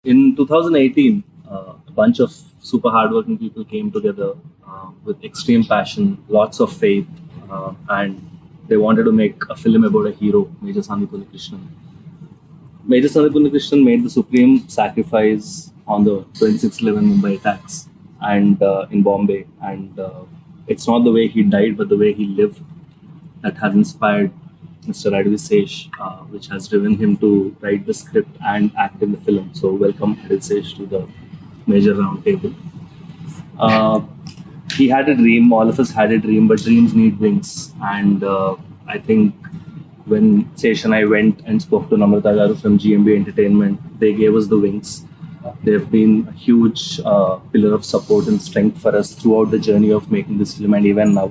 In 2018, a bunch of super hardworking people came together with extreme passion, lots of faith, and they wanted to make a film about a hero, Major Sandipuni Krishnan. Major Sandipuni Krishnan made the supreme sacrifice on the 26/11 Mumbai attacks and in Bombay, and it's not the way he died, but the way he lived that has inspired Mr. Advisesh, which has driven him to write the script and act in the film. So, welcome Advisesh to the major roundtable. Uh, he had a dream, all of us had a dream, but dreams need wings. And I think when Sesh and I went and spoke to Namrata Garu from GMB Entertainment, they gave us the wings. They've been a huge pillar of support and strength for us throughout the journey of making this film and even now.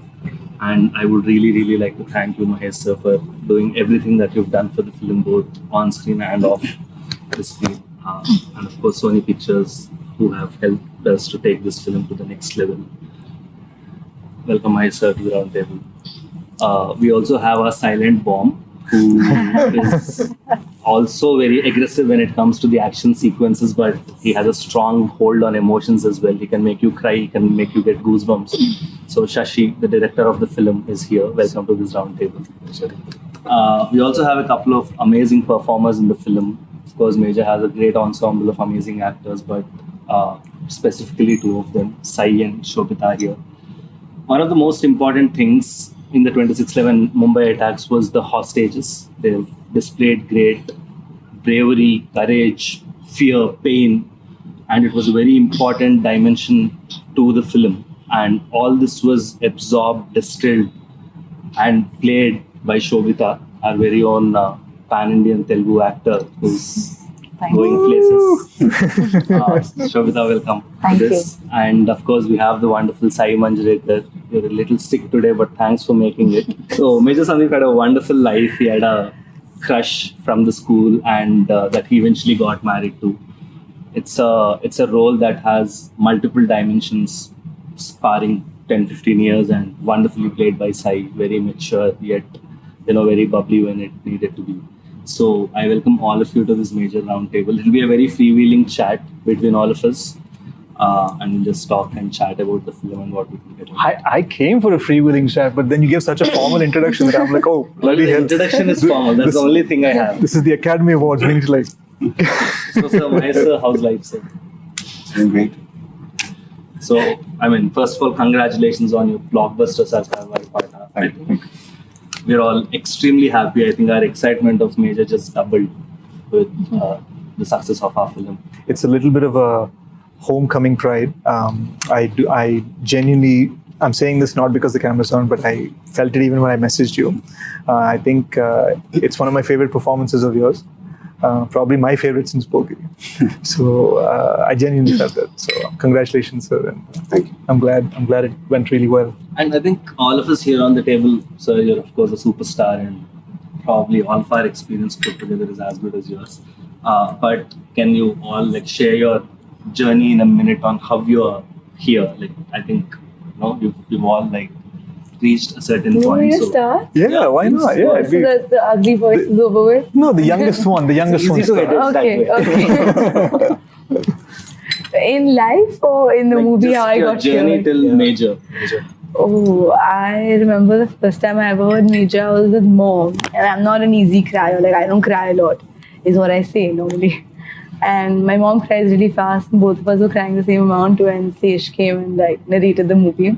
And I would really, really like to thank you, Mahesh sir, for doing everything that you've done for the film, both on screen and off the screen. And of course, Sony Pictures, who have helped us to take this film to the next level. Welcome, Mahesh sir, to the round table. We also have a silent bomb who is also very aggressive when it comes to the action sequences, but he has a strong hold on emotions as well. He can make you cry, he can make you get goosebumps. So Shashi, the director of the film, is here. Welcome to this roundtable. We also have a couple of amazing performers in the film. Of course, Major has a great ensemble of amazing actors, but specifically two of them, Sai and Shobita here. One of the most important things in the 26/11 Mumbai attacks was the hostages. They've displayed great bravery, courage, fear, pain, and it was a very important dimension to the film. And all this was absorbed, distilled, and played by Shobita, our very own pan-Indian Telugu actor who's going places. Shobita, welcome Thank to this. And of course, we have the wonderful Sai Manjrekar. You're a little sick today, but thanks for making it. So, Major Sandeep had a wonderful life. He had a crush from the school, and that he eventually got married to. It's a role that has multiple dimensions, sparring 10-15 years, and wonderfully played by Sai. Very mature, yet very bubbly when it needed to be. So I welcome all of you to this major roundtable. It'll be a very freewheeling chat between all of us, and we'll just talk and chat about the film and what we can get. I came for a freewheeling chat, but then you gave such a formal introduction that I'm like, oh, Only bloody the hell. introduction is formal. That's the only thing I have. This is the Academy Awards. We need to like. So, sir, Mahesh sir, how's life, sir? Doing great. So, first of all, congratulations on your blockbuster Sarkar Wari Pata. Thank you. We're all extremely happy. I think our excitement of Major just doubled with the success of our film. It's a little bit of a homecoming pride. I genuinely, I'm saying this not because the camera's on, but I felt it even when I messaged you. I think it's one of my favorite performances of yours. Probably my favorite since Pogi. So I genuinely felt that. So congratulations, sir. And Thank you. I'm glad it went really well. And I think all of us here on the table, sir, you're of course a superstar, and probably all of our experience put together is as good as yours. But can you all share your journey in a minute on how you're here? I think you've all reached a certain You want point. me to start? Yeah, why please. not? Yeah, it'd So be- that the ugly voice is over with? no, the youngest one. The youngest one. Easy to edit that way. Okay. In life or in the movie, just how I your got journey here? till Major. Oh, I remember the first time I ever heard Major, I was with mom. And I'm not an easy crier. I don't cry a lot, is what I say normally. And my mom cries really fast. Both of us were crying the same amount when Sesh came and narrated the movie.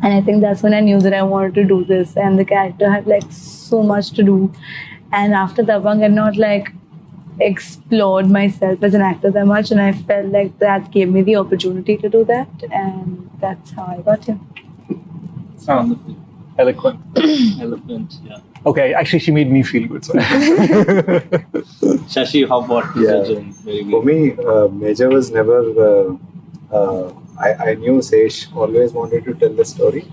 And I think that's when I knew that I wanted to do this. And the character had so much to do. And after Dabang, I've not explored myself as an actor that much. And I felt like that gave me the opportunity to do that. And that's how I got here. Wonderful. Eloquent. Eloquent, yeah. Okay, actually, she made me feel good. So. Shashi, how about your Yeah. journey? Very For good. me, Major was never. I knew Sesh always wanted to tell the story,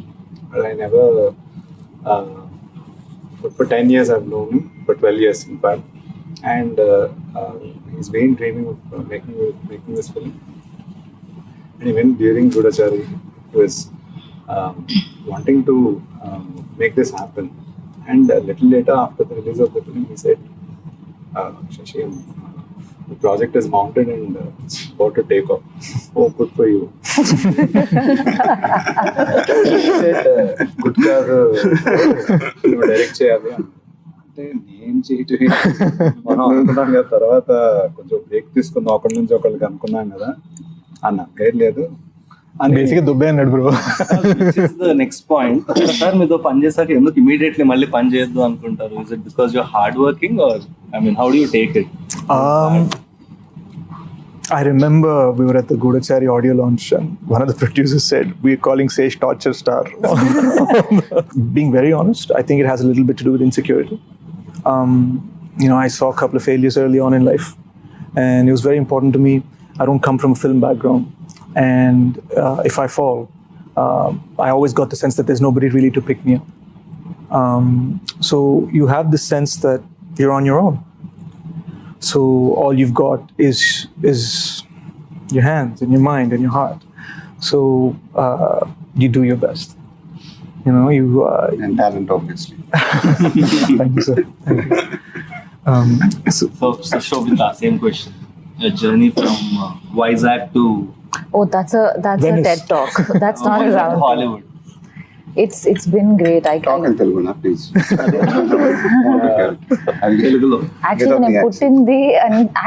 but I never. For 10 years, I've known him, for 12 years, in fact. And he's been dreaming of making this film. And even during Gudachari, he was wanting to make this happen. And a little later, after the release of the film, he said, Shashi, the project is mounted and it's about to take off. Oh, good for you. Good కాదు నువ్వు direct చేయాలి అంటే నేను చేయటం మనం అనుకున్నాం కదా, తర్వాత కొంచెం బ్రేక్ తీసుకుందాం ఒకరి నుంచి ఒకరికి అనుకున్నాం కదా అన్న గైడ్ లేదు అని బేసిక్గా దుబ్బే అన్నాడు బ్రో. నెక్స్ట్ పాయింట్, ఒకసారి మీతో పని చేశాక ఎందుకు ఇమీడియట్లీ మళ్ళీ పని చేయొద్దు అనుకుంటారు? Is it because your hard working or I mean how do you take it? I remember we were at the Gudachari audio launch and one of the producers said, "We're calling Sesh torture star." Being very honest, I think it has a little bit to do with insecurity. I saw a couple of failures early on in life and it was very important to me. I don't come from a film background and if I fall, I always got the sense that there's nobody really to pick me up. So you have this sense that you're on your own. So all you've got is your hands and your mind and your heart. So you do your best. And talent, obviously. Thank you, sir. Thank you. So Shobita, same question. Your journey from Vizag to Oh, that's a Venice. TED talk. That's not a Vizag round. to Hollywood. It's been great. Talk in Telugu, na, please. తెలుగులో Actually, నేను పుట్టింది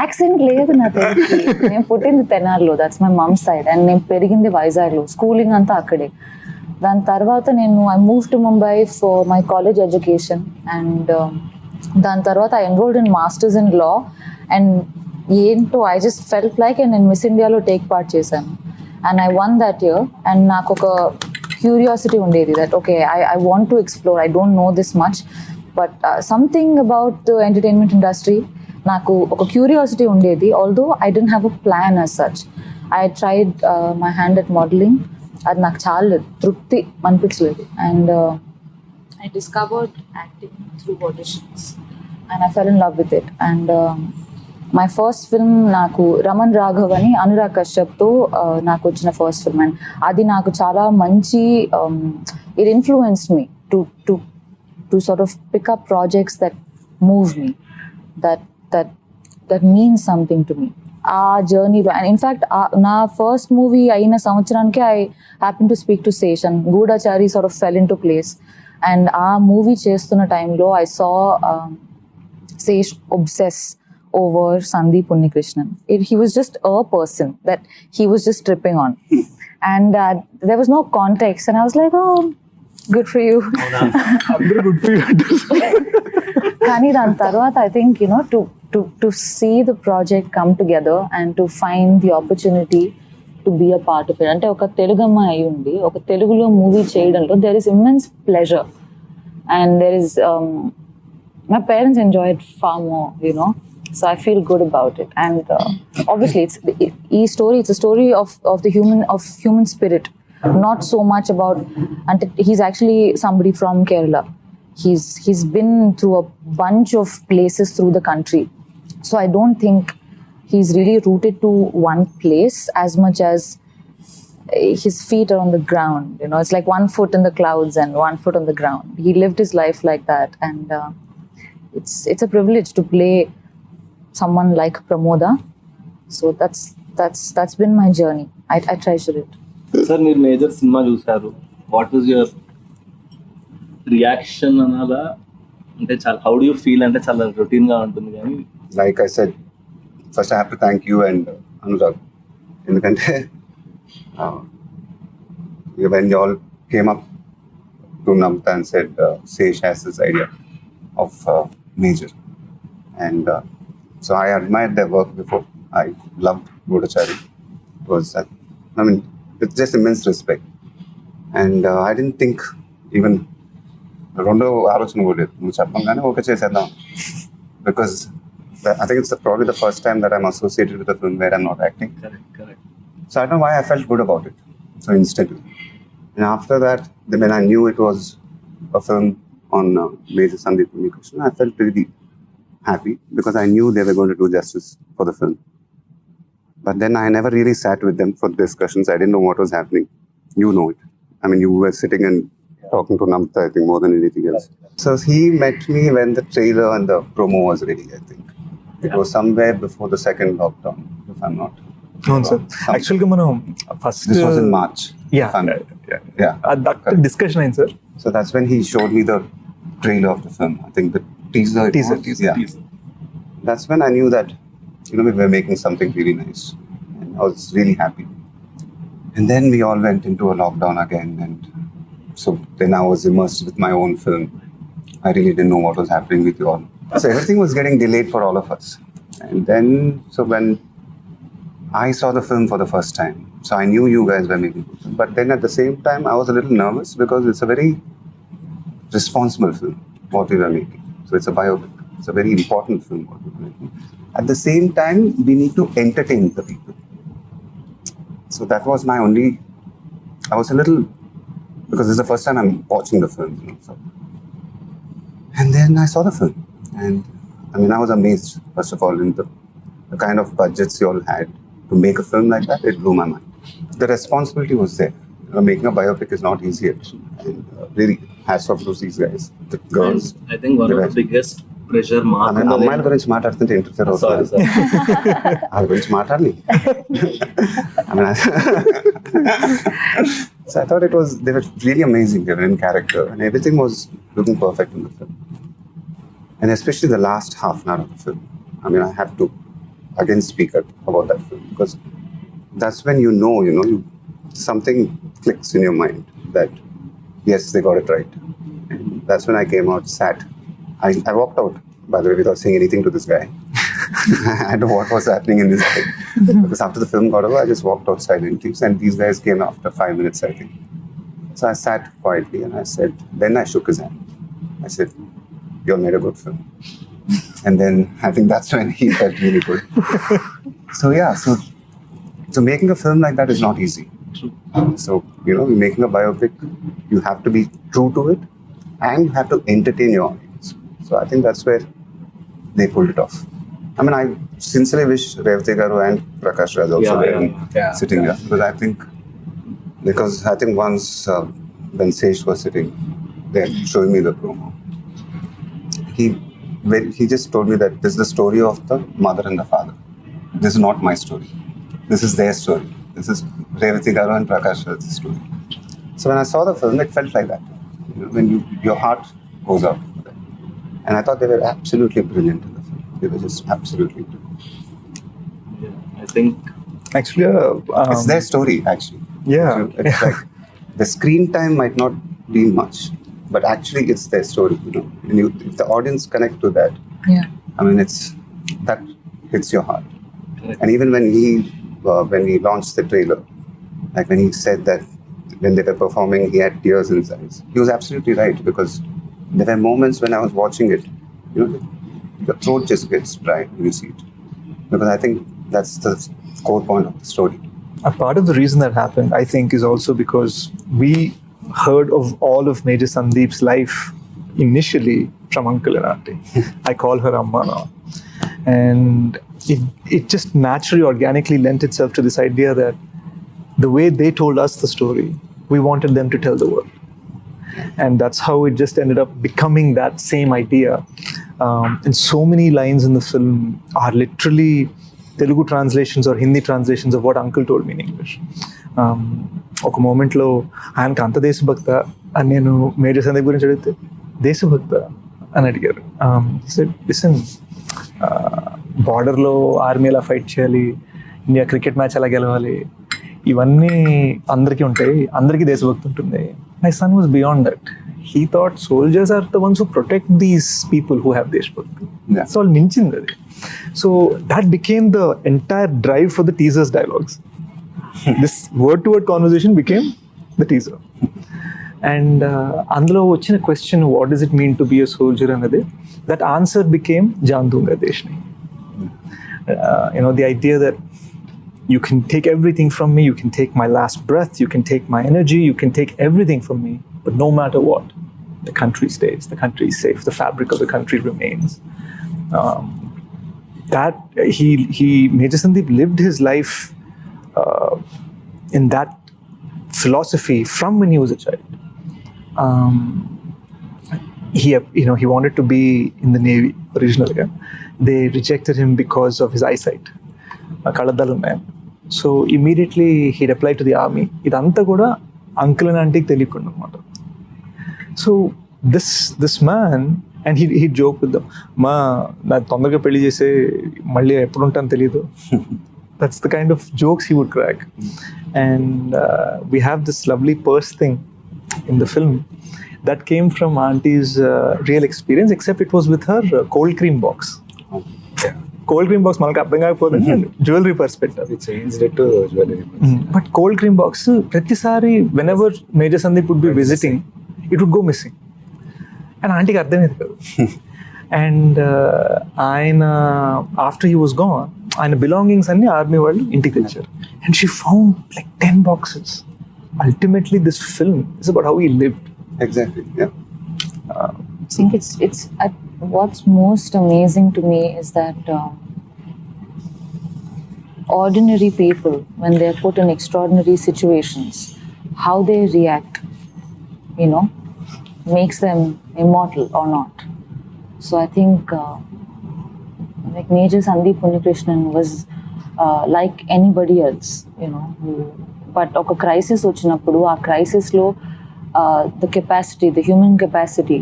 accent లేదు నా తెలిసి. నేను పుట్టింది తెనాలిలో, that's my mom side, and నేను పెరిగింది వైజాగ్లో, స్కూలింగ్ అంతా అక్కడే. దాని తర్వాత I move to Mumbai for my college education and దాని తర్వాత I enrolled in masters in law and ఏంటో ఐ జస్ట్ ఫెల్ట్ లైక్ నేను మిస్ ఇండియాలో టేక్ పార్ట్ చేశాను అండ్ I won that year and నాకు ఒక క్యూరియాసిటీ ఉండేది that okay I want to explore, I don't know this much but something about the entertainment industry నాకు ఒక క్యూరియాసిటీ ఉండేది. Although I don't have a plan as such. I tried my hand at modelling, అది నాకు చాలా తృప్తి అనిపించలేదు and I discovered acting through auditions and I fell in love with it and my first film నాకు రమన్ రాఘవ్ అని అనురాగ్ కశ్యప్తో నాకు వచ్చిన first film and అది నాకు చాలా మంచి it influenced me to sort of pick up projects that move me that means something to me ఆ జర్నీలో. అండ్ ఇన్ఫ్యాక్ట్ నా ఫస్ట్ మూవీ అయిన సంవత్సరానికి I happen to speak to Sesh and Goodachari sort of fell in to place and ఆ movie చేస్తున్న టైంలో I saw Sesh obsess over Sandeep Unnikrishnan. He was just a person that he was just tripping on. And there was no context. And I was like, oh, good for you. Good for you. Kani dan tarvata, I think, to see the project come together and to find the opportunity to be a part of it. Ante oka Telugama ayundi, oka Telugulo movie cheyadamlo there is immense pleasure. And there is, my parents enjoy it far more, So I feel good about it, and obviously it's a story of the human spirit, not so much about. And he's actually somebody from Kerala. He's been through a bunch of places through the country, so I don't think he's really rooted to one place as much as his feet are on the ground. It's like one foot in the clouds and one foot on the ground. He lived his life like that, and it's a privilege to play someone like Pramoda. So that's been my journey. I treasure it. Sir, మీరు major cinema చూసారు, what was your reaction అనాలా? అంటే చాలా how do you feel? అంటే చాలా routine గా ఉంటుంది కానీ Like I said, first I have to thank you and Anurag. ఎందుకంటే when you all came up to Namta and said Sesh has this idea of major, and so I admired their work before. I loved Gudachari. It was, with just immense respect. And I didn't think even రెండో ఆలోచన కూడా లేదు, నువ్వు చెప్పంగానే okay చేసేద్దాం. Because I think it's probably the first time that I'm associated with a film where I'm not acting. correct. So I don't know why I felt good about it so instantly. And after that, when I knew it was a film on Major Sandeep Unnikrishnan, I felt really happy because I knew they were going to do justice for the film. But then I never really sat with them for discussions. I didn't know what was happening. You know it. I mean, you were sitting and talking to Namta, I think, more than anything else. So he met me when the trailer and the promo was ready, I think. It was somewhere before the second lockdown, if I'm not. అవును sir Some- యాక్చువల్గా మనం first This was in March. Yeah. if I'm- yeah. That discussion అయింది sir. So that's when he showed me the trailer of the film. I think the teaser. it Teaser, was. teaser, Yeah. That's when I knew that, we were making something really nice. And I was really happy. And then we all went into a lockdown again. And so then I was immersed with my own film. I really didn't know what was happening with you all. So everything was getting delayed for all of us. And then, so when I saw the film for the first time, so I knew you guys were making it. But then at the same time, I was a little nervous because it's a very responsible film, what we were making. So it's a biopic. It's a very important film, what we were making. At the same time, we need to entertain the people. So that was my only, I was a little, because this is the first time I'm watching the film. So. And then I saw the film. And I was amazed, first of all, in the kind of budgets you all had to make a film like that. It blew my mind. The responsibility was there. Making a biopic is not easy. And really, hats off to these guys, the girls. And I think one of the biggest pressure mark. అమ్మాయిల గురించి మాట్లాడుతుంటే interfere Sorry, అవుతుంది. sorry. వాళ్ళ గురించి మాట్లాడాలి. So I thought they were really amazing. They were in character and everything was looking perfect in the film. And especially the last half an hour of the film. I have to again speak about that film because that's when you know, something clicks in your mind that yes, they got it right. And that's when I came out, sat. I walked out, by the way, without saying anything to this guy. I don't know what was happening in this thing. Because after the film got over, I just walked out silently. And these guys came after 5 minutes, I think. So I sat quietly and I said, then I shook his hand. I said, you all made a good film. And then I think that's when he felt really good. So yeah, so making a film like that is not easy. True. So, making a biopic, you have to be true to it and you have to entertain your audience. So I think that's where they pulled it off. I sincerely wish Revati Garu and Prakash Raj also were sitting here. Because I think once when Sesh was sitting there showing me the promo, he just told me that this is the story of the mother and the father. This is not my story. This is their story. This is Revati Garu and Prakash Raj's story. So when I saw the film, it felt like that. When your heart goes out. And I thought they were absolutely brilliant in the film. They were just absolutely brilliant. Yeah, I think Actually, It's their story, actually. Yeah. So it's like the screen time might not be much, but actually it's their story. And if the audience connect to that, Yeah. that hits your heart. Correct. And even when he launched the trailer, like when he said that when they were performing, he had tears in his eyes. He was absolutely right because there were moments when I was watching it, the throat just gets dry when you see it. Because I think that's the core point of the story. a part of the reason that happened, I think, is also because we heard of all of Major Sandeep's life initially from Uncle and Auntie. I call her Amma now. And it just naturally, organically lent itself to this idea that the way they told us the story, we wanted them to tell the world. And that's how it just ended up becoming that same idea. And so many lines in the film are literally Telugu translations or Hindi translations of what Uncle told me in English. ఒక మూమెంట్లో ఆయనకు అంత దేశభక్త అని నేను major Sandeep గురించి అడిగితే దేశభక్త అని అడిగారు. లిసన్, బార్డర్లో ఆర్మీ ఎలా ఫైట్ చేయాలి, ఇండియా క్రికెట్ మ్యాచ్ ఎలా గెలవాలి, ఇవన్నీ అందరికీ ఉంటాయి, అందరికీ దేశభక్తి ఉంటుంది. My son was beyond that. He thought soldiers are the ones who protect these people who have deshbhakti. That's all నించింది అది. So that became the entire drive for the teaser's dialogues. This word-to-word conversation became the teaser. And అందులో వచ్చిన question, what does it mean to be a soldier అన్నది, that answer became Jaan Dunga Deshni. The idea that you can take everything from me, you can take my last breath, you can take my energy, you can take everything from me, but no matter what, the country stays, the country is safe, the fabric of the country remains. That Major Sandeep lived his life in that philosophy from when he was a child. he wanted to be in the Navy originally. They rejected him because of his eyesight. కళ్ళద్దాలు ఉన్నాయి. So immediately he'd apply to the army. ఇదంతా కూడా uncle and ఆంటీకి తెలియకుండా అనమాట. So this man and he joke with them, నాకు తొందరగా పెళ్లి చేసే మళ్ళీ ఎప్పుడు ఉంటాను తెలియదు. That's the kind of jokes he would crack. And we have this lovely purse thing in the film that came from auntie's real experience, except it was with her cold cream box. Cold cream box malaka ardham kaakapodhu jewelry perspective. We changed it to jewelry. But cold cream box prati sari whenever Major Sandeep would be visiting, it would go missing. And auntie ki ardham edhu. And ayana after he was gone, ayana belongings anni army vallu intiki techaru, and she found like 10 boxes. Ultimately this film is about how he lived. Exactly, yeah. I think it's what's most amazing to me is that ordinary people, when they're put in extraordinary situations, how they react, makes them immortal or not. So I think like Major Sandeep Unnikrishnan was like anybody else, but oka crisis vachinappudu aa crisis lo the capacity, the human capacity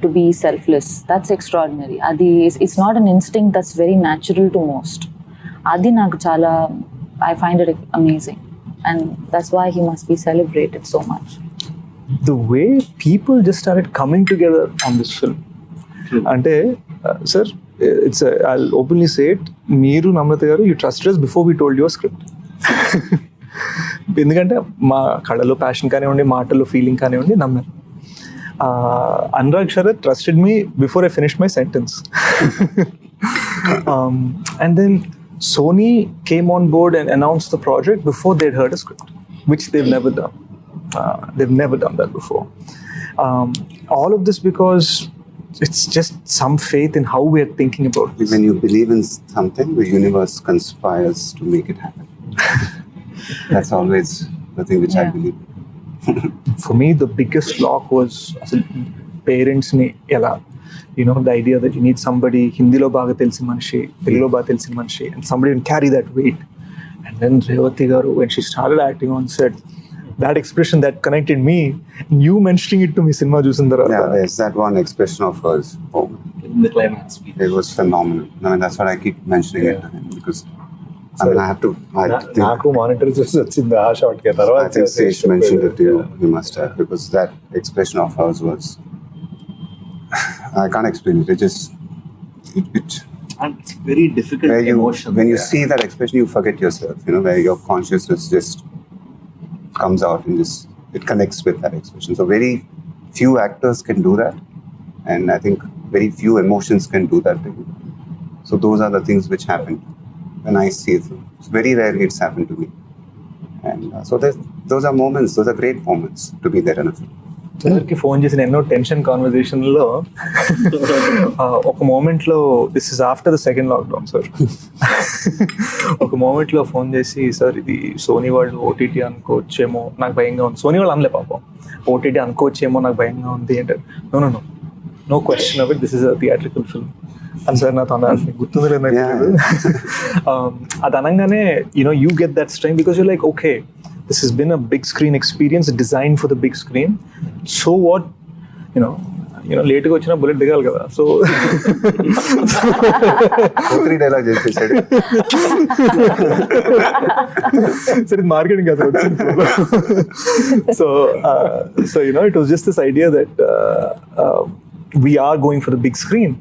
to be selfless, that's extraordinary. Adi it's not an instinct, that's very natural to most. Adi నాకు చాలా, I find it amazing, and that's why he must be celebrated so much. The way people just started coming together on this film. అంటే sir, I'll openly say it, మీరు నమ్రత గారు, you trusted us before we told your script. ఎందుకంటే మా కళలో passion కానివ్వండి, మాటల్లో feeling కానివ్వండి, నమ్మారు. Anurag Sharath trusted me before I finish my sentence. And then Sony came on board and announced the project before they'd heard a script, which they've never done. They've never done that before. All of this because it's just some faith in how we are thinking about this. When you believe in something, the universe conspires to make it happen. That's always the thing which I believe. For me, the biggest lock was parents ni ela, the idea that you need somebody Hindi lo baga telsi manishi, Telugu lo baga telsi manishi, and somebody can carry that weight. And then Revati garu, when she started acting on set, that expression that connected me, you mentioning it to me cinema chusin tarvata. Yeah, there's that one expression of hers. Oh, In the climax speech. it was phenomenal. I mean, that's what I keep mentioning it to him, because I mean, I think నాకు monitor చూసి వచ్చింది ఆ shot కే తర్వాత. I think Sage mentioned it to you. You must have, because that expression of hers was, I can't explain it. It just And it's very difficult where emotion. when you see that expression, you forget yourself. Where your consciousness just comes out and just it connects with that expression. So very few actors can do that, and I think very few emotions can do that to you. So those are the things which happen when I see it. It's very rarely it's happened to me, and so those are moments. Those are great moments to be there in a film. సార్కి phone చేసిన ఎన్నో tension కాన్వర్జేషన్లో ఒక మూమెంట్లో, this is after the second lockdown sir, ఒక మూమెంట్లో phone చేసి, sir ఇది Sony వాళ్ళు ఓటీటీ అనుకోవచ్చేమో నాకు భయంగా ఉంది. సోనీ వాళ్ళు అనలే పాపం, ఓటీటీ అనుకోవచ్చేమో నాకు భయంగా ఉంది అంటే, no question of it, this is a theatrical film అని సార్ నాతో అన్నారు. గుర్తుంది లేదు. అది అనగానే you get that strength because you're like, okay, this has been a big screen experience designed for the big screen. So what, లేట్గా వచ్చిన bullet దిగాలి కదా. సో 3 dialogues చేసేసాడు. సరే, ఇది మార్కెటింగ్ కదా వచ్చింది. So it was just this idea that we are going for the big screen.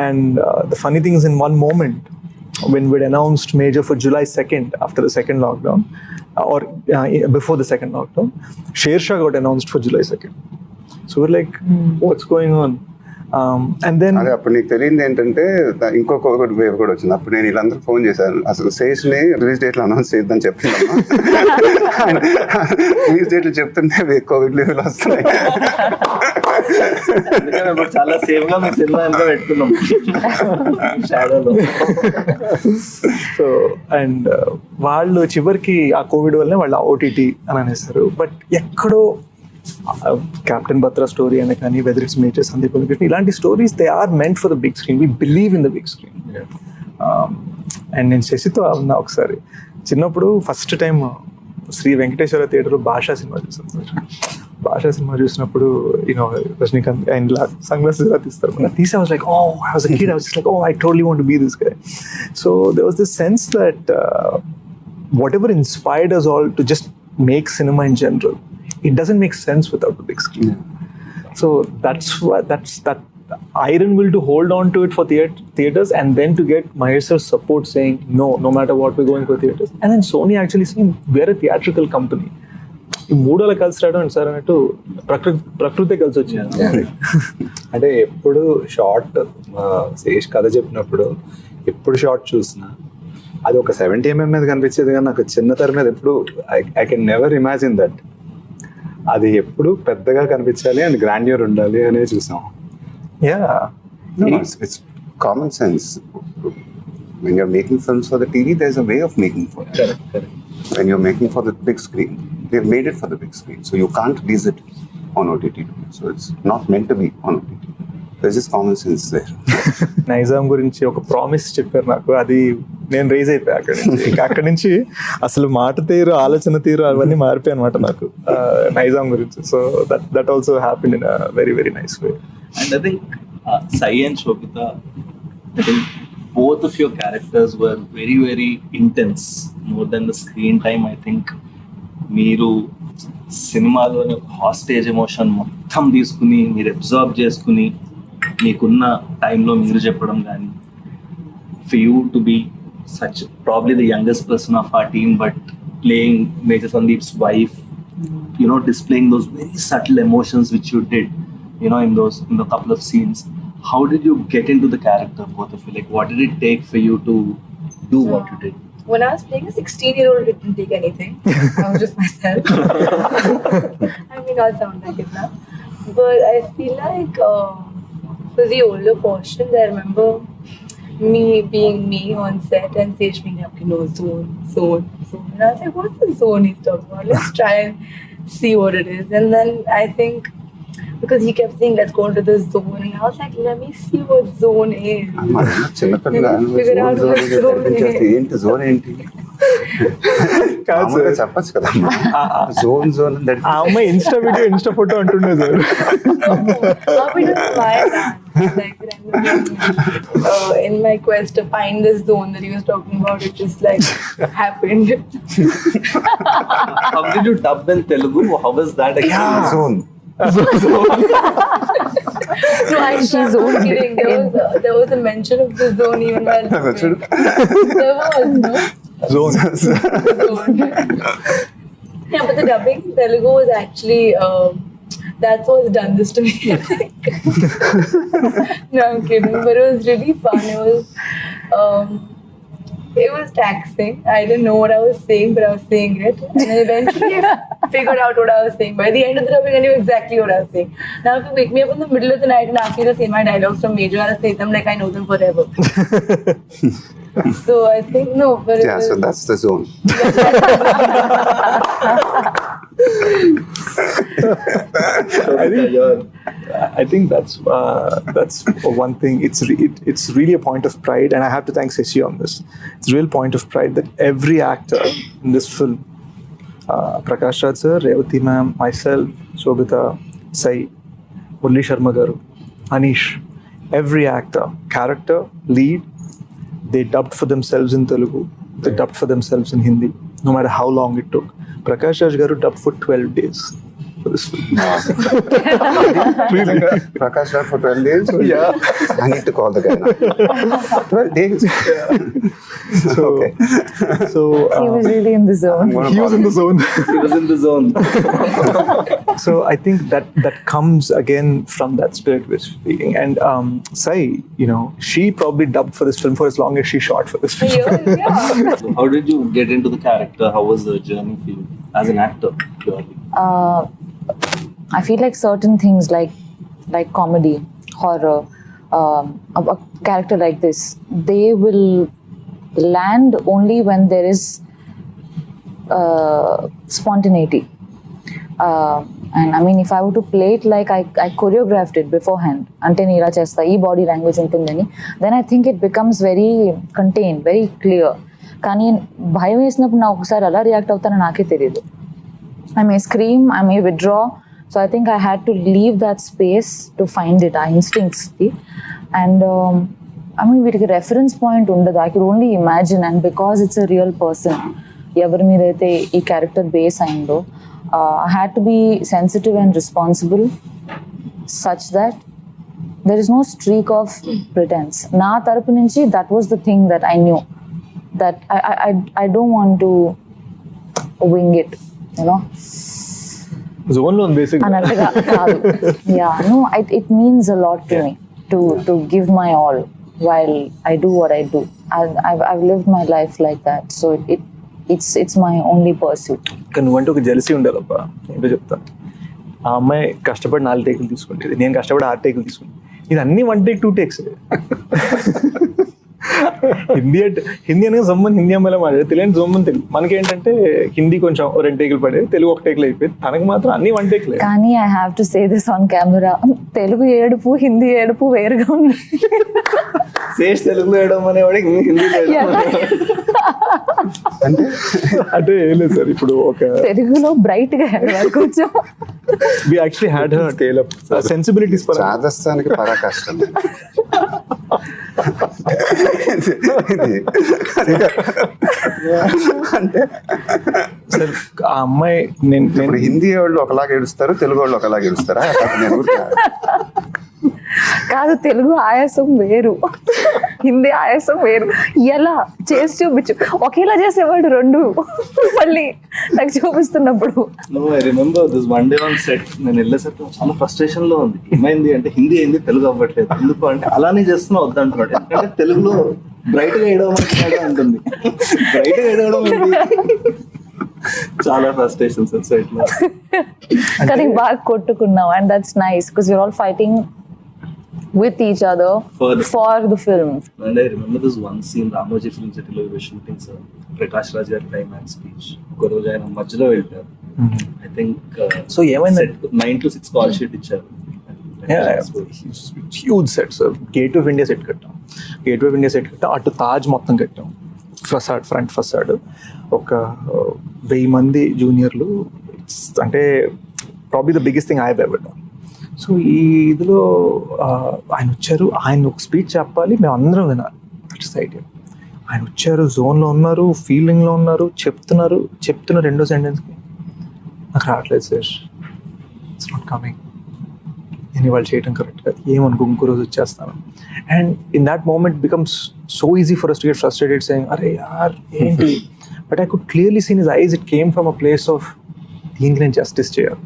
And the funny thing is, in one moment when we'd announced Major for July 2nd after the second lockdown, or before the second lockdown, Sher Shah got announced for July 2nd. So we're like, what's going on? And then అదే అప్పుడు నీకు తెలియదు ఏంటంటే, ఇంకొకటి wave కూడా వచ్చింది. అప్పుడు నేను వీళ్ళందరూ ఫోన్ చేశాను, అసలు శేష్ని రిలీజ్ డేట్లో అనౌన్స్ చేద్దని చెప్తున్నాను. రిలీజ్ డేట్లు చెప్తుంటే కోవిడ్ లెవెల్ వస్తున్నాయి. చాలా సేఫ్ గా మీ సినిమా ఎంత పెట్టుకున్నాం షాడోలో. సో అండ్ వాళ్ళు చివరికి ఆ కోవిడ్ వల్లనే వాళ్ళు ఓటీటీ అని అనేస్తారు. బట్ ఎక్కడో Captain Batra story and కానీ whether it's Major Sandeep ఇలాంటి stories, they are meant for the big screen. We believe in the big screen. And నేను శశితో ఉన్నా ఒకసారి చిన్నప్పుడు ఫస్ట్ టైం శ్రీ వెంకటేశ్వర థియేటర్లో భాషా సినిమా చూసాను. భాషా సినిమా చూసినప్పుడు రజనీకాంత్ అండ్ సన్ గ్లాసెస్ ఇలా తీస్తారు. తీసి I was like, oh, I was a kid, I was just like, oh, I totally want to be this guy. So there was this sense that whatever inspired us all to just make cinema in general, it doesn't make sense without the big screen. So that's that iron will to hold on to it for theaters, and then to get Mahesh sir's support saying no matter what, we're going for theaters. And then Sony actually saying we're a theatrical company. ఈ మూడోళ్ళ కలిసి రావడం sir అన్నట్టు ప్రకృతి కలిసి వచ్చింది. అంటే ఎప్పుడు short Sesh కథ చెప్పినప్పుడు ఎప్పుడు షార్ట్ చూసినా అది ఒక 70mm మీద కనిపించేది, కానీ నాకు చిన్న తెర మీద ఎప్పుడు I can never imagine that అది ఎప్పుడు పెద్దగా కనిపించాలి అండ్ గ్రాండ్యూర్ ఉండాలి అనే చూసాం. No, it's common sense. When you're making films for the TV, there's a way of making for it. Correct. When you're making for the big screen, they've made it for the big screen, so you can't release it on OTT. So it's not meant to be on OTT. There's just common sense there. Nizam గురించి ఒక promise చెప్పారు నాకు, అది నేను raise అయిపోయా అక్కడి నుంచి. ఇంకా అక్కడి నుంచి అసలు మాట తీరు, ఆలోచన తీరు అవన్నీ మారిపోయాయి అనమాట నాకు నైజాం గురించి. So that also happened in a very very nice way. And I think Sai and Shobita, I think both of your characters were very, very intense. More than the screen time, I think మీరు సినిమాలోని hostage emotion మొత్తం తీసుకుని మీరు observe చేసుకుని మీకున్న టైంలో మీరు చెప్పడం కానీ, for you to be such probably the youngest person of our team, but playing Major Sandeep's wife, displaying those very subtle emotions which you did, in the couple of scenes. How did you get into the character, both of you? Like, what did it take for you to do what you did? When I was playing a 16-year-old, it didn't take anything. I was just myself. I may not sound like it now. But I feel like for the older portions, I remember me being me on set and Sesh being like, zone. And I was like, what's the zone he's talking about? Let's try and see what it is. And then I think, because he kept saying, let's go into the zone. And I was like, let me see what zone is. చిన్నపిల్ల ఏంటి zone ఏంటి చెప్పచ్చు కదా zone ఆ అమ్మాయి Insta photo అంటుండే sir. In my quest to find this zone that he was talking about, it just like happened. How did you dub in Telugu? How was that experience? Zone No, I'm not kidding. There was a mention of the zone even while there was, no? Zone. Yeah, but the dubbing in Telugu was actually that's what's done this to me. No, I'm kidding. But it was really fun. It was taxing. I didn't know what I was saying, but I was saying it. And then eventually I figured out what I was saying. By the end of the dubbing, I knew exactly what I was saying. Now if you wake me up in the middle of the night and ask me to say my dialogues from Major, I'll say them like I know them forever. So I think, no, but it was, so that's the zone. I think that's one thing. It's really a point of pride, and I have to thank Seshi on this. It's a real point of pride that every actor in this film, Prakash Raj sir, Revati ma'am, myself, Shobita, Sai, Murli Sharma garu, Anish, every actor, character, lead, they dubbed for themselves in Telugu. They dubbed for themselves in Hindi, no matter how long it took. Prakash Raj garu dubbed for 12 days for this film. Really? Prakash Raj for 12 days? Yeah. I need to call the guy now. 12 days? So, Okay. He was really in the zone. He was in the zone. He was in the zone. So I think that comes again from that spirit we're speaking. And Sai, she probably dubbed for this film for as long as she shot for this film. yeah. So how did you get into the character? How was the journey for you as an actor, purely? I feel like certain things like comedy, horror, a character like this, they will land only when there is spontaneity. And I mean, if I were to play it like I choreographed it beforehand, ante nee ila chesta ee body language untundani, then I think it becomes very contained, very clear. కానీ భయం వేసినప్పుడు నా ఒకసారి అలా react అవుతానో నాకే తెలియదు. I may scream, I may withdraw. So I think I had to leave that space to find it, our instincts. And I mean, వీటికి reference point ఉండదు. I could only imagine, and because it's a real person, ఎవరి మీద అయితే ఈ character base అయిందో, I had to be sensitive and responsible such that there is no streak of pretense. నా తరపు నుంచి that was the thing that I knew, that I don't want to wing it, you know. Zone లో basic అన్నట్టుగా కాదు. Yeah, no, it means a lot to me to give my all while I do what I do. I've lived my life like that, so it's my only pursuit. కానీ నువ్వంటే ఒక jealousy ఉండాలబ్బా. ఏంటో చెప్తాను. ఆ అమ్మాయి కష్టపడి 4 టేకులు తీసుకుంటుంది, నేను కష్టపడి 6 టేకులు తీసుకుంటాను. ఇది అన్ని 1 టేక్ 2 టేక్స్. హిందీ అనేది జమ్మని హిందీ అమ్మాయిలో మాట్లాడే, తెలియని జమ్మని తెలుగు. మనకేంటంటే హిందీ కొంచెం 2 టేకులు పడే, తెలుగు 1 టేకులు అయిపోయింది. తనకు మాత్రం అన్ని 1 టేకులే. కానీ I have to say this on camera, Telugu ఏడుపు హిందీ ఏడుపు వేరుగా ఉంది. శేష్ తెలుగులో వేయడం అనేవాడు హిందీ అంటే ఏం లేదు సార్, ఇప్పుడు ఒక తెలుగులో బ్రైట్ గా ఏడవాలి కొంచెం. we actually had her scale up sensibilities for చాదస్తానికి పరాకాష్టం. అంటే ఆ అమ్మాయి ఇప్పుడు హిందీ వాళ్ళు ఒకలాగా ఏడుస్తారు, తెలుగు వాళ్ళు ఒకలాగా ఏడుస్తారా? కాదు, తెలుగు ఆయాసం వేరు, హిందీ ఆయాసం వేరు. ఎలా చేసి చూపించు, ఒకేలా చేసేవాడు రెండు మళ్ళీ నాకు చూపిస్తున్నప్పుడు. I remember this one day on set, నేను వెళ్ళేసరికి చాలా ఫ్రస్ట్రేషన్ లో ఉంది. ఏమైంది అంటే హిందీ అయింది, తెలుగు అవ్వట్లేదు. ఎందుకు అంటే అలానే చేస్తున్నా వద్దంటున్నాడు. ఎందుకంటే తెలుగులో బ్రైట్ గా వేయడం అంటుంది, బ్రైట్ గా వేయడం చాలా ఫ్రస్ట్రేషన్ సార్ సెట్ లో. కానీ బాగా కొట్టుకున్నాం, and that's nice because you're all fighting with each other for the film. And I remember this one scene, Ramoji Film City lo we were shooting, sir. Prakash Raj gaరి climax speech ఒక రోజు ఆయన మధ్యలో వెళ్తారు. I think so ఏమైంది, 9 to 6 call sheet ఇచ్చారు. Huge set sir. Gate of India set కట్టాం, అటు తాజ్ మొత్తం కట్టాం, ఫసాడ్, ఫ్రంట్ ఫసాడ్. ఒక 1000 మంది జూనియర్లు, అంటే probably the biggest thing I have ever done. So ఈ ఇదిలో ఆయన వచ్చారు, ఆయన ఒక స్పీచ్ చెప్పాలి, మేము అందరం వినాలి. That's idea. ఆయన వచ్చారు, జోన్లో ఉన్నారు, ఫీలింగ్లో ఉన్నారు, చెప్తున్న రెండో సెంటెన్స్కి నాకు రావట్లేదు సార్, ఇట్స్ నాట్ కమింగ్. నేను వాళ్ళు చేయడం కరెక్ట్ కాదు, ఏమనుకో ఇంకో రోజు వచ్చేస్తాను. And in that moment becomes so easy for us to get frustrated saying అరే యార్ ఏంటి. But I could clearly seen his eyes, it came from a place of దీనికి నేను జస్టిస్ చేయాలి.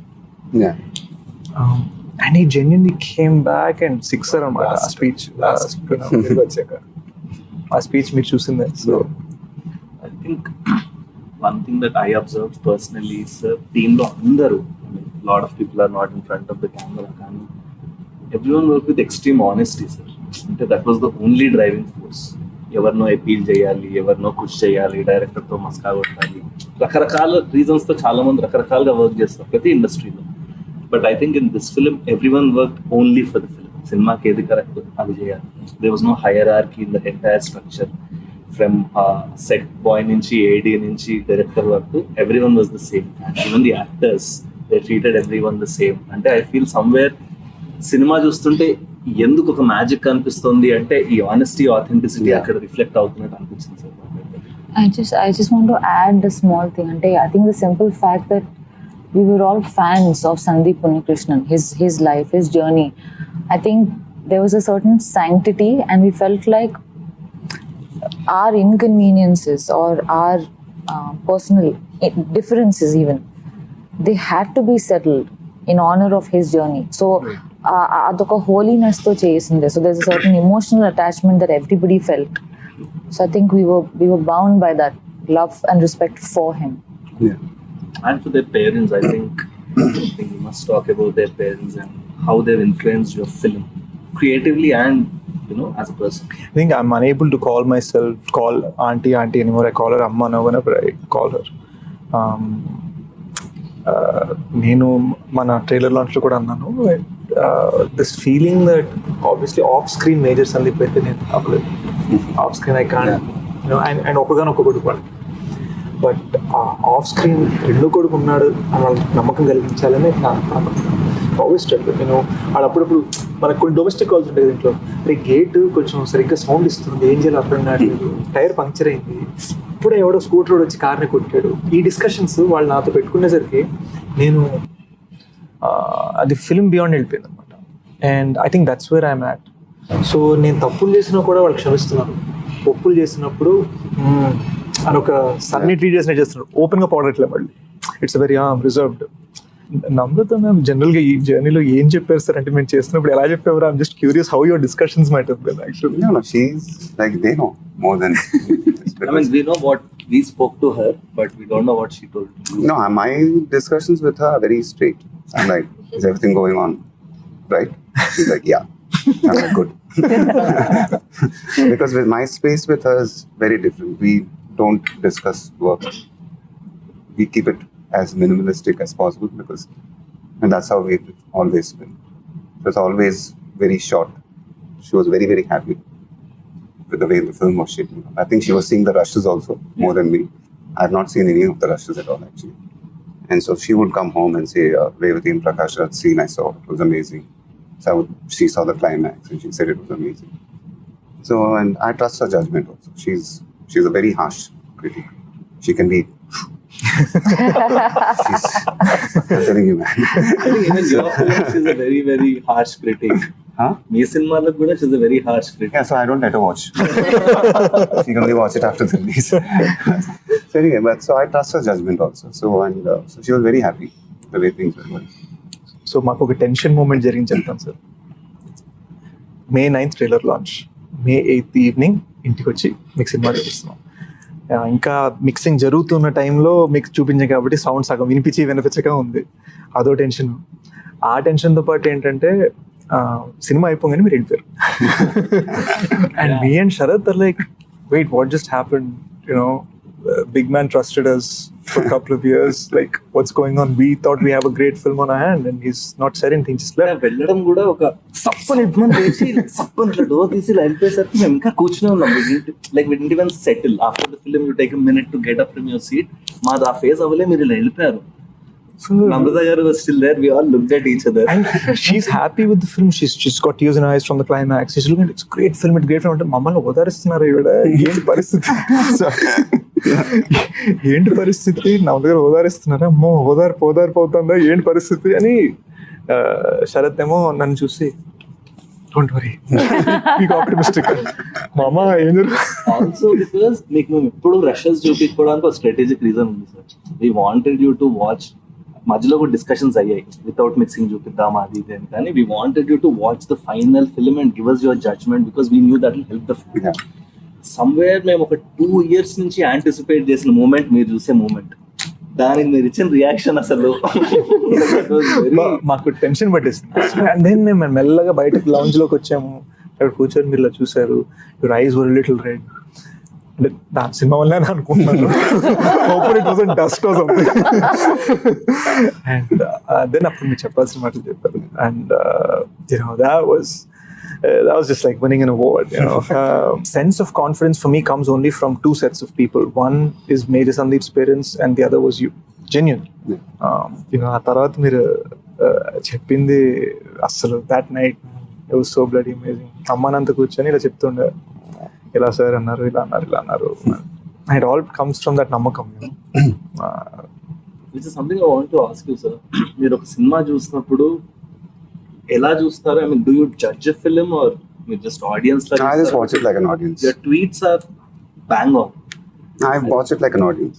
And he genuinely came back and sixer అన్నమాట ఆ speech. ఆ speech మీరు చూసిందే. So I think one thing that I observed personally is team lo andaru, I mean, a lot of people are not in front of the camera, కానీ everyone worked with extreme honesty, sir. అంటే that was the only driving force. ఎవరినో appeal చేయాలి, ఎవరినో push చేయాలి, డైరెక్టర్తో మస్కా కొట్టాలి, రకరకాల రీజన్స్తో చాలా మంది రకరకాలుగా వర్క్ చేస్తారు ప్రతి ఇండస్ట్రీలో. But I think in this film, everyone worked only for the film. Cinema ke edi correct adi cheyali. There was no hierarchy in the entire structure. From set boy nunchi, AD nunchi, director varaku, everyone was the same. And even the actors, they treated everyone the same. Ante I feel somewhere cinema చూస్తుంటే ఎందుకు ఒక magic కనిపిస్తుంది అంటే ఈ honesty, authenticity అక్కడ reflect అవుతున్నట్టు అనిపించింది sir. I just want to add a small thing. Ante I think the simple fact that we were all fans of Sandeep Unnikrishnan, his life, his journey. I think there was a certain sanctity, and we felt like our inconveniences or our personal differences even, they had to be settled in honor of his journey. So adoka holiness to chesinde. So there's a certain emotional attachment that everybody felt. So I think we were bound by that love and respect for him. Yeah. And for their parents, I think you must talk about their parents and how they've influenced your film creatively and, you know, as a person. I think I'm unable to call auntie anymore. I call her amma now whenever I call her. నేను మన trailer లాంచ్లో కూడా అన్నాను, this feeling that obviously off screen major Sandeep అయితే నేను అవ్వలేదు. Off screen I can and ఒక్కగానొక్క కొడుకు వాడు, బట్ ఆఫ్ స్క్రీన్ రెండో కొడుకు ఉన్నాడు అని వాళ్ళకి నమ్మకం కలిగించాలని నాకు ఆల్వేస్ స్ట్రగుల్. నేను వాళ్ళు అప్పుడప్పుడు మనకు కొన్ని డొమెస్టిక్ కాల్స్ ఉంటాయి ఇంట్లో, అంటే గేట్ కొంచెం సరిగ్గా సౌండ్ ఇస్తుంది, ఏం చేయాలి అర్థం కావట్లేదు, టైర్ పంక్చర్ అయింది, ఇప్పుడే ఎవడో స్కూటర్ రోడ్ వచ్చి కార్ని కొట్టాడు. ఈ డిస్కషన్స్ వాళ్ళు నాతో పెట్టుకునేసరికి నేను అది ఫిల్మ్ బియాండ్ వెళ్ళిపోయింది అనమాట. And I think that's where I'm at. So నేను తప్పులు చేసినా కూడా వాళ్ళు క్షమిస్తున్నారు, ఒప్పులు చేసినప్పుడు అని ఒక సన్ని ట్రీట్ చేసినట్టు చేస్తున్నారు, ఓపెన్గా పడట్లేదు మళ్ళీ. It's very reserved. Namrata ma'am జనరల్గా ఈ జర్నీలో ఏం చెప్పారు సార్ అంటే మేము చేస్తున్నప్పుడు ఎలా చెప్పేవారు? I'm just curious how your discussions might have been actually. No, she's like, they know more than I mean, we know what we spoke to her, but we don't know what she told you. No, my discussions with her are very straight. I'm like, is everything going on right? She's like, yeah. I'm like, good. Because with my space with her is very different. We don't discuss work. We keep it as minimalistic as possible because, and that's how we've always been. So it's always very short. She was very, very happy with the way the film was shaping up. I think she was seeing the rushes also more than me. I have not seen any of the rushes at all actually. And so she would come home and say, Revati and Prakash, that scene I saw, it was amazing. So she saw the climax and she said it was amazing. So, and I trust her judgment also. She's a very harsh critic. She can be. I'm telling you, man. I think even your film, she's a very, very harsh critic. Huh? Me cinema kuda she's a very harsh critic. Yeah, so I don't let her watch. She can only watch it after the release. So anyway, but so I trust her judgment also. So and so she was very happy the way things were going. So మాకు ఒక tension moment జరిగింది చెప్తాను sir. May 9th trailer launch, May 8th evening ఇంటికి వచ్చి మీకు cinema చూపిస్తున్నాం. ఇంకా mixing జరుగుతున్న టైంలో మీకు చూపించాం కాబట్టి సౌండ్ సగం వినిపించక ఉంది, అదో టెన్షన్. ఆ టెన్షన్తో పాటు ఏంటంటే సినిమా అయిపోగానే మీరు వెళ్ళిపోయారు. And me and Sharath are like, wait what just happened, you know big man trusted us for a couple of years, like what's going on? We thought we have a great film on our hand and he's not said anything, just left. వెళ్ళడం కూడా ఒక సప్పని మనం వేసి సప్పని ఇట్లా door తీసి వెళ్ళిపోయేసరికి మేము ఇంకా కూర్చునే ఉన్నాం. Like we didn't even settle after the film. You take a minute to get up from your seat. మాది ఆ ఫేజ్ అవ్వలే, మీరు ఇలా వెళ్ళిపోయారు. Namrata garu was still there. We all looked at each other. And she's happy with the film. She's got tears in her eyes from the climax. She's looking at, it's a great film, it's great film. Mamma ఓదారిస్తున్నారు ఈవిడ, ఏంటి పరిస్థితి? ఏంటి పరిస్థితి? నా దగ్గర ఓదారిస్తున్నారా? అమ్మో ఓదారిపోతుందా ఏంటి పరిస్థితి అని. శరత్ ఏమో నన్ను చూసి, డోంట్ వరీ, బీ ఆప్టిమిస్టిక్. మామ ఏం జరుగుతుంది? ఆల్సో బికాస్ మీకు మేము ఎప్పుడు రషెస్ చూపించుకోవడానికి ఒక స్ట్రాటజిక్ రీజన్ ఉంది sir. We wanted you to watch. మధ్యలో కూడా డిస్కషన్స్ అయ్యాయి, వితౌట్ మిక్సింగ్ చూపిద్దాం అది ఇది అని. కానీ we wanted you to watch the final film and give us your judgement because we knew that will help the film. Somewhere మేము ఒక 2 years నుంచి యాంటిసిపేట్ చేసిన మూమెంట్ మీరు చూసే మూమెంట్, దానికి మీరు ఇచ్చిన రియాక్షన్ అసలు మాకు టెన్షన్ పట్టేసింది. అండ్ దెన్ మేము మెల్లగా బయటకు లౌంజ్ లోకి వచ్చాము, అక్కడ కూర్చొని మీరు ఇలా చూసారు, your eyes were little red. అంటే దాని సినిమా వల్ల అనుకుంటున్నాను, hopefully it wasn't dust or something. And then అప్పుడు మీరు చెప్పాల్సిన మాటలు చెప్పారు. And that was just like winning an award, you know. Sense of confidence for me comes only from 2 sets of people. One is Major Sandeep's parents and the other was you. Genuine. You know, ఆ తర్వాత మీరు చెప్పింది అసలు that night it was so bloody amazing. అమ్మానంత కూర్చొని ఇలా చెప్తుండే, ఇలా sir అన్నారు, ఇలా అన్నారు. It all comes from that నమ్మకం, you know. Which is something I want to ask you, sir. మీరు ఒక సినిమా చూసినప్పుడు ఎలా చూస్తారు? I mean, do you judge a film or you just audience like? I just watch it like an audience. Your tweets are bang on. I watch it like an audience.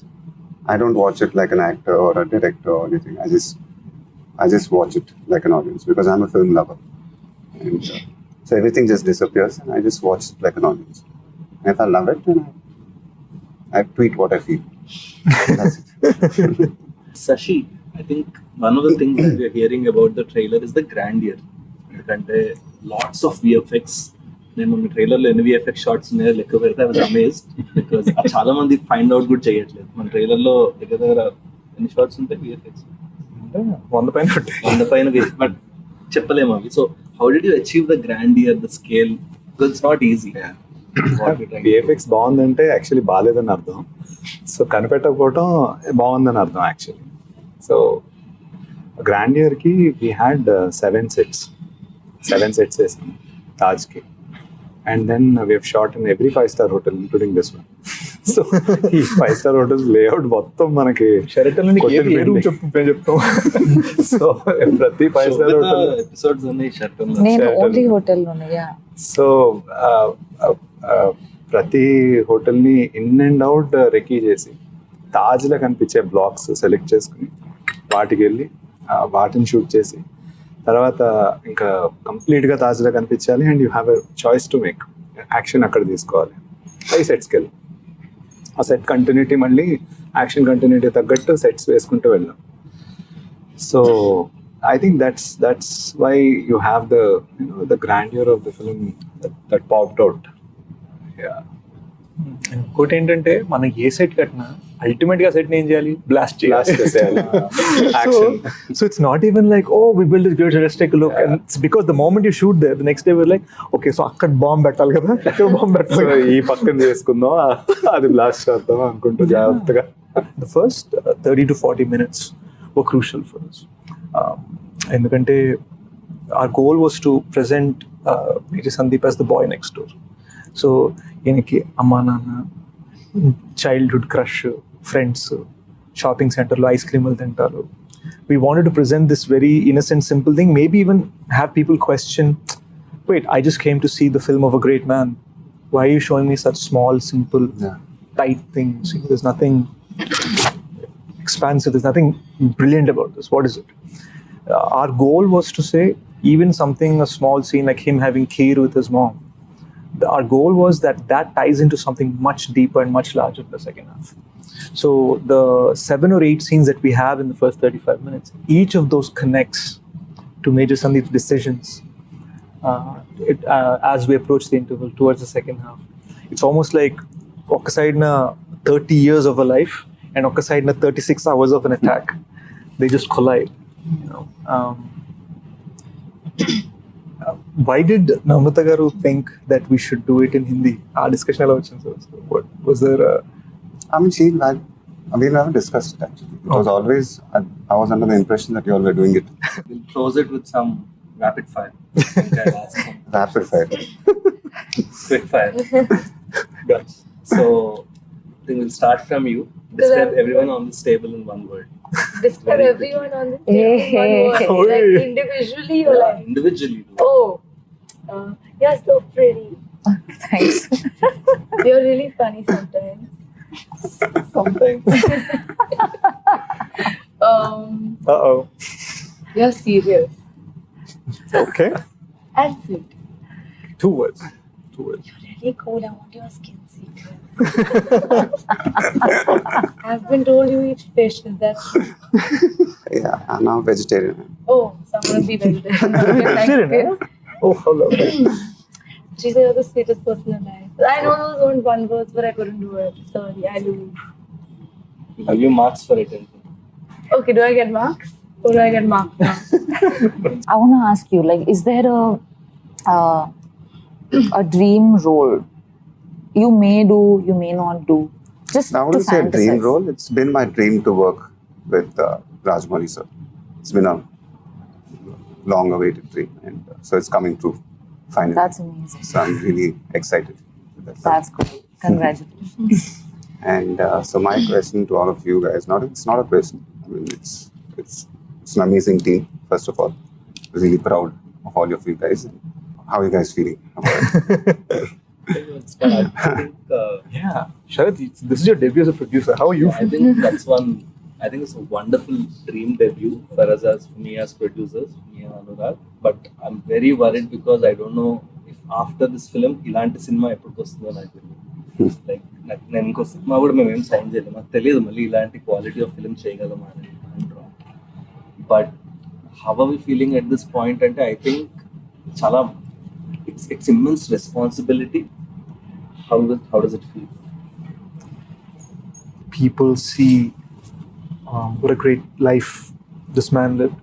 I don't watch it like an actor or a director or anything. I just watch it like an audience because I'm a film lover. And so everything just disappears and I just watch it like an audience. And if I love it, then I tweet what I feel. That's it. Sashi, I think one of the things that we are hearing about the trailer is the grandeur. ఎందుకంటే lots of VFX. నేను మన ట్రైలర్లో ఎన్ని VFX shorts ఉన్నాయో లెక్క పెడితే I was amazed because చాలా మంది ఫైండ్ అవుట్ కూడా చేయట్లేదు. మన ట్రైలర్లో దగ్గర ఎన్ని షార్ట్స్ ఉంటాయి VFX? అంటే 100 పైన ఉంటాయి. on the పైన బట్ చెప్పలేము అవి. So how did you achieve the grandeur, the scale? It's not easy. VFX బాగుందంటే యాక్చువల్లీ బాగాలేదని అర్థం. సో కనిపెట్టకపోవటం బాగుందని అర్థం యాక్చువల్లీ. సో గ్రాండియర్కి వీ హ్యాడ్ 7 sets వేసాం తాజ్కి. And then we have shot in every 5-star hotel including this one. So ఈ 5-star hotels లేఅవుట్ మొత్తం మనకి షెరటన్ చెప్తాం. సో ప్రతి 5-star hotel ఎపిసోడ్స్ ఉన్నాయి షర్ట్ నేను ఓన్లీ హోటల్లోనే. సో ప్రతి హోటల్ని ఇన్ అండ్ అవుట్ రెకీ చేసి తాజ్లో కనిపించే బ్లాక్స్ సెలెక్ట్ చేసుకుని వాటికి వెళ్ళి వాటిని షూట్ చేసి తర్వాత ఇంకా కంప్లీట్గా తాజ్లో కనిపించాలి. And you have a choice to make action అక్కడ తీసుకోవాలి. 5 sets వెళ్ళి ఆ సెట్ కంటిన్యూటీ మళ్ళీ యాక్షన్ కంటిన్యూటీ తగ్గట్టు సెట్స్ వేసుకుంటూ వెళ్ళాం. So I think that's why you have the grandeur of the film that popped out. Yeah. ఇంకోటి ఏంటంటే మనం ఏ సెట్ కట్టినా అల్టిమేట్ గా సెట్ ఏం చేయాలి, బ్లాస్ట్ చేయాలి. Action. So it's not even like, oh, we build this great, let's take a look. And it's because the moment you shoot there, the next day we're like, okay, so అక్కడ bomb పెట్టాలి కదా, ఇక్కడ bomb So పెట్టాలి. ఈ పక్కన చేసుకుందాం, అది blast చేద్దాం అనుకుంటూ జాగ్రత్తగా. The first 30 to 40 minutes were crucial for us. ఎందుకంటే our goal was to present Major Sandeep as the boy next door. So ఈయనకి అమ్మా నాన్న, చైల్డ్హుడ్ క్రష్, ఫ్రెండ్స్, షాపింగ్ సెంటర్లో ఐస్ క్రీములు తింటారు. We wanted to present this very innocent, simple thing, maybe even have people question, wait, I just came to see the film of a great man. Why are you showing me such small, simple, tight things? There's nothing expansive, there's nothing brilliant about this. What is it? Our goal was to say, even something, a small scene like him having kheer with his mom, our goal was that ties into something much deeper and much larger in the second half. So the 7 or 8 scenes that we have in the first 35 minutes, each of those connects to Major Sandeep's decisions as we approach the interval towards the second half. It's almost like oka side na 30 years of a life and oka side na 36 hours of an attack. They just collide. Why did Namrata garu think that we should do it in Hindi? Our discussion ela vachindi. What was there? I mean, we never discussed it actually. It was always, I was under the impression that you all were doing it We'll close it with some rapid fire. rapid fire. Quick fire. So I think we'll start from you. Describe everyone on this table in one word. Describe Very everyone on this table in one word. Hey. Like individually or like, Individually. oh, you're so pretty. Thanks. You're really funny sometimes. Sometimes. Uh-oh. You're serious Okay. and sweet. 2 words. Really cool. I want your skin secret. I've been told you eat fish. Is that true? Yeah, I'm now vegetarian. Oh, so I'm gonna be vegetarian. Vegetarian, huh? Oh, how lovely. She said you're the sweetest person alive. I know those weren't 1 words, but I couldn't do it. Sorry, I lose. I'll give you marks for it. Okay, do I get marks? Or do I get marks now? I want to ask you, like, is there a dream role you may do, you may not do? Just I to wouldn't say a dream fantasize. role. It's been my dream to work with Rajmouli sir. It's been a long-awaited dream, and so it's coming true finally. That's amazing. So I'm really excited with that. That's good. Congratulations. And so my question to all of you guys, it's not a question. I mean, it's an amazing team. First of all, really proud of all of you guys. How are you guys feeling about it? I think, Yeah. Sharad, this is your debut as a producer. How are you I feeling? think I think it's a wonderful dream debut for us as producers, me and Anurag. But I'm very worried because I don't know if after this film, ఇలాంటి cinema ఎప్పుడు వస్తుందో నాకు తెలియదు. Like నేను ఇంకో cinema కూడా మేము ఏం సైన్ చేయలేదు, నాకు తెలియదు మళ్ళీ ఇలాంటి క్వాలిటీ ఆఫ్ ఫిల్మ్ చేయగలమా అని అంటాం. But how are we feeling at this point అంటే ఐ థింక్ చాలా it's immense responsibility. How does it feel? People see what a great life this man lived.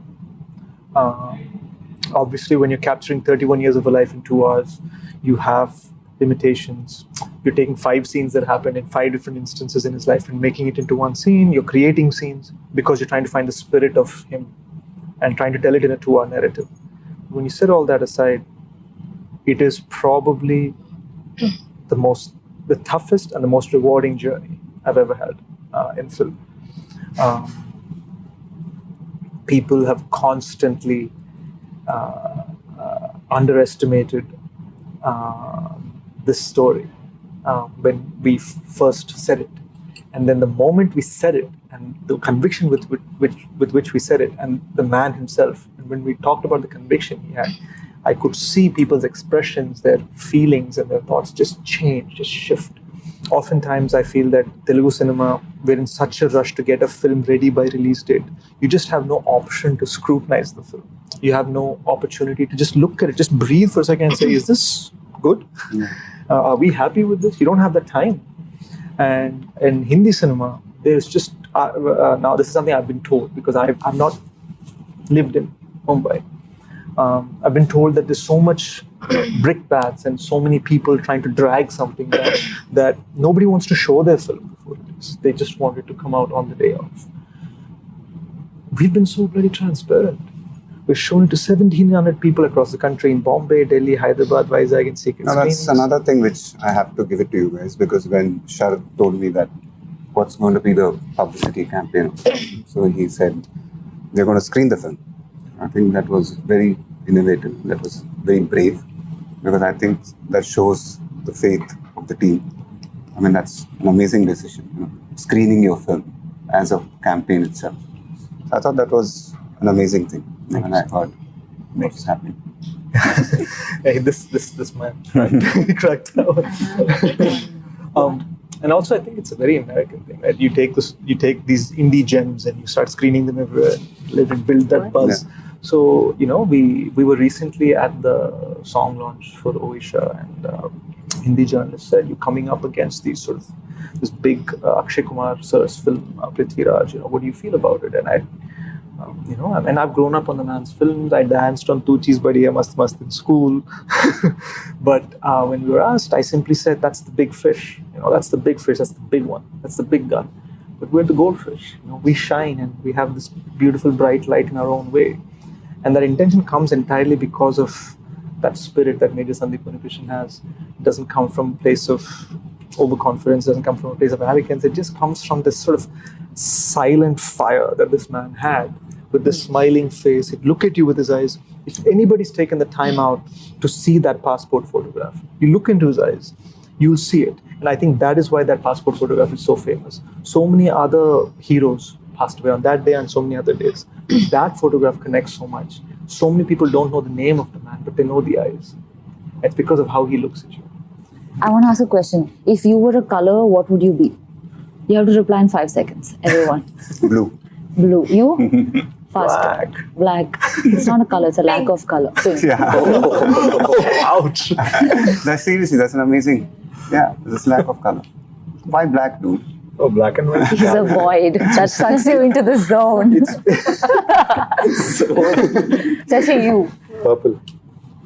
Obviously, when you're capturing 31 years of a life in 2 hours, you have limitations. You're taking 5 scenes that happened in 5 different instances in his life and making it into one scene. You're creating scenes because you're trying to find the spirit of him and trying to tell it in a 2-hour narrative. When you set all that aside, it is probably the toughest and the most rewarding journey I've ever had in film. People have constantly underestimated this story when we first said it, and then the moment we said it, and the conviction with which we said it, and the man himself, and when we talked about the conviction he had, I could see people's expressions, their feelings, and their thoughts just change, just shift. Oftentimes, I feel that Telugu cinema, we're in such a rush to get a film ready by release date. You just have no option to scrutinize the film. You have no opportunity to just look at it, just breathe for a second and say, is this good? Are we happy with this? You don't have that time. And in Hindi cinema, there's just, now this is something I've been told because I've not lived in Mumbai. I've been told that there's so much brickbats and so many people trying to drag something that nobody wants to show their film before release. They just want it to come out on the day of. We've been so bloody transparent. We've shown it to 1,700 people across the country in Bombay, Delhi, Hyderabad, Vizag, and secret screenings. That's another thing which I have to give it to you guys, because when Sharad told me that what's going to be the publicity campaign, so he said, they're going to screen the film. I think that was very innovative. That was very brave, because I think that shows the faith of the team. I mean, that's an amazing decision, screening your film as a campaign itself. So I thought that was an amazing thing. And I heard what was happening. Hey, this man cracked that one. And also, I think it's a very American thing, right? You take these indie gems and you start screening them everywhere, let it build that buzz. Yeah. So, we were recently at the song launch for Oisha, and Hindi journalists said, you're coming up against this big Akshay Kumar sir's film, Prithviraj. What do you feel about it? And I've grown up on the man's films. I danced on Tu Cheez Badhiya Mast Mast in school. But when we were asked, I simply said, that's the big fish. That's the big fish. That's the big one. That's the big gun. But we're the goldfish. We shine and we have this beautiful bright light in our own way. And that intention comes entirely because of that spirit that Major Sandeep Unnikrishnan has. It doesn't come from a place of overconfidence, doesn't come from a place of arrogance. It just comes from this sort of silent fire that this man had, with this smiling face. He'd look at you with his eyes. If anybody's taken the time out to see that passport photograph, you look into his eyes, you'll see it. And I think that is why that passport photograph is so famous. So many other heroes passed away on that day and so many other days. That photograph connects so much. So many people don't know the name of the man, but they know the eyes. It's because of how he looks at you. I want to ask a question. If you were a color, what would you be? You have to reply in 5 seconds, everyone. Blue. Blue. You? Faster. Black. It's not a color, it's a lack of color. Pink. Yeah. Ouch. Seriously, that's an amazing. Yeah, there's a lack of color. Why black, dude? Oh, black and white. He's a void that sucks you into the zone. Shashi, you. Purple.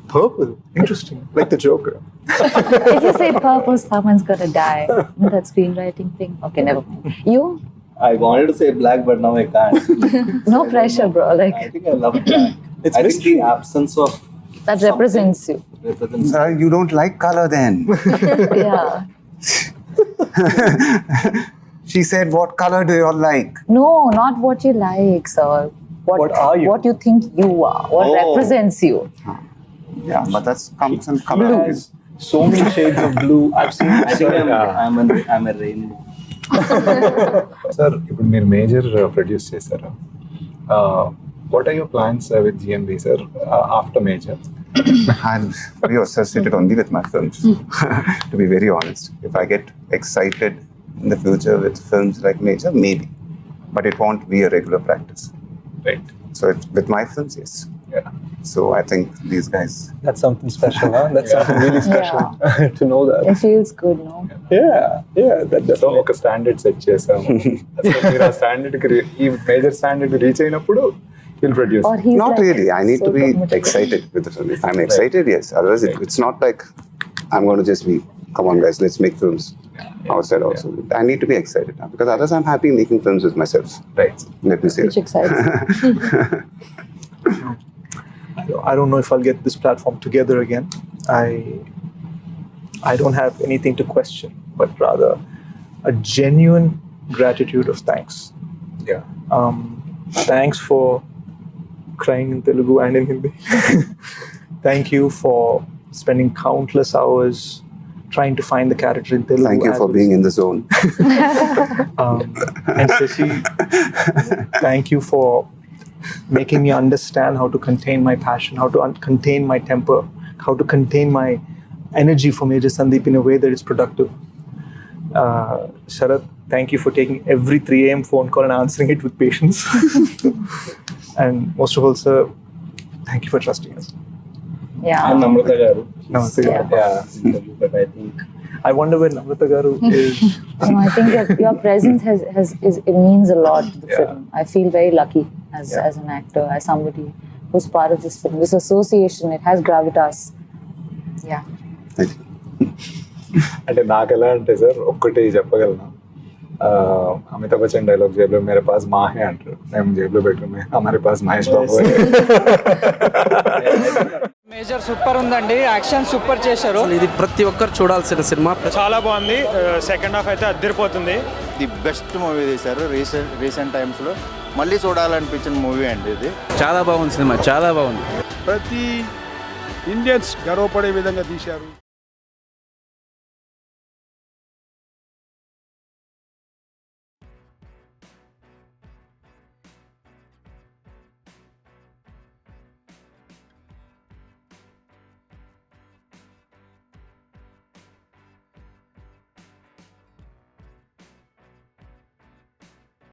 Purple. Interesting. Like the Joker. If you say purple, someone's gonna die. That screenwriting thing. Okay, never mind. You? I wanted to say black, but now I can't. No pressure, bro. I think I love black. I think the absence of that represents you. You don't like color then? Yeah. She said, what color do you all like? No, not what you like, sir. What are you? What you think you are. What represents you. Yeah, but that's comes in color. So many shades of blue. I've seen. I think I'm a rainbow. Sir, ఇప్పుడు మీరు major produce చేశారు. What are your plans with GMB, sir, after major? I'm very associated only with my films, to be very honest. If I get excited in the future with films like Major, maybe. But it won't be a regular practice. Right. So with my films, yes. Yeah. So I think these guys... That's something special, huh? That's something really special to know that. It feels good, no? Yeah. So ఒక standard set చేసాము. మీరు ఆ standard ఈ major standard reach అయినప్పుడు He'll produce. Or he's Not like really. I need so to be motivated? excited with the film. If I'm excited, yes. Otherwise, it's not like I'm going to just be, come on, guys, let's make films outside also. I need to be excited now because otherwise, I'm happy making films with myself. Right. Let me say Which that. excites me. I don't know if I'll get this platform together again. I don't have anything to question, but rather a genuine gratitude of thanks. Yeah. Thanks for crying in Telugu and in Hindi. Thank you for spending countless hours trying to find the character in Telugu. Thank you as for well being as- in the zone. And Shashi, thank you for making me understand how to contain my passion, how to contain my temper, how to contain my energy for Major Sandeep in a way that is productive. Sharat, thank you for taking every 3 a.m. phone call and answering it with patience. And most of all, sir, thank you for trusting us. Yeah. And Namrata garu. Namaste. Yeah. Yeah, but I think I wonder where Namrata Garu is. No, I think your presence it means a lot to the Yeah. film. I feel very lucky as an actor, as somebody who's part of this film. This association, it has gravitas. Yeah. Thank you. అంటే నాకు ఎలా అంటే sir ఒక్కటి చెప్పగలను Amitabh Bachchan dialogue జేబులో మేరే pass Mahe అంటారు మేము జేబులో పెట్టుకుని హమారే pass Mahesh Babu major super ఉందండి, యాక్షన్ సూపర్ చేశారు. ఇది ప్రతి ఒక్కరు చూడాల్సిన సినిమా. చాలా బాగుంది. సెకండ్ హాఫ్ అయితే అద్దరిపోతుంది. ది బెస్ట్ మూవీ తీశారు రీసెంట్ టైమ్స్లో. మళ్ళీ చూడాలనిపించిన మూవీ అండి ఇది. చాలా బాగుంది సినిమా, చాలా బాగుంది. ప్రతి ఇండియన్స్ గర్వపడే విధంగా తీశారు.